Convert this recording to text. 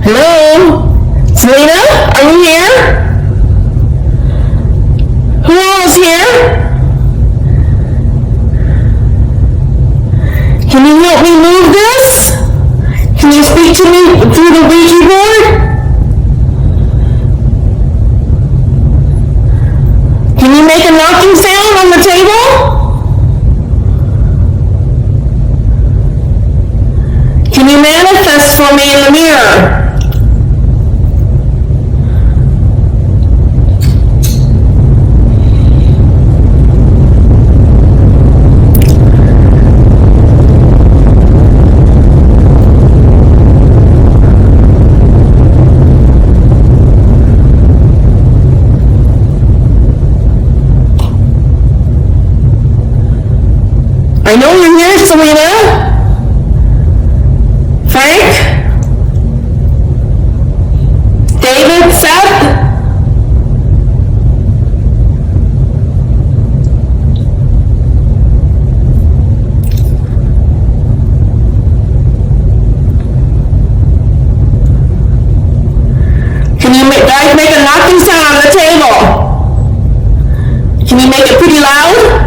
Hello? Selena? Are you here? Who all is here? Can you help me move this? Can you speak to me through the Ouija board? Can you make a knocking sound on the table? Can you manifest for me in the mirror? I know you're here, Selena. Frank? David? Seth? Can you guys make a knocking sound on the table? Can you make it pretty loud?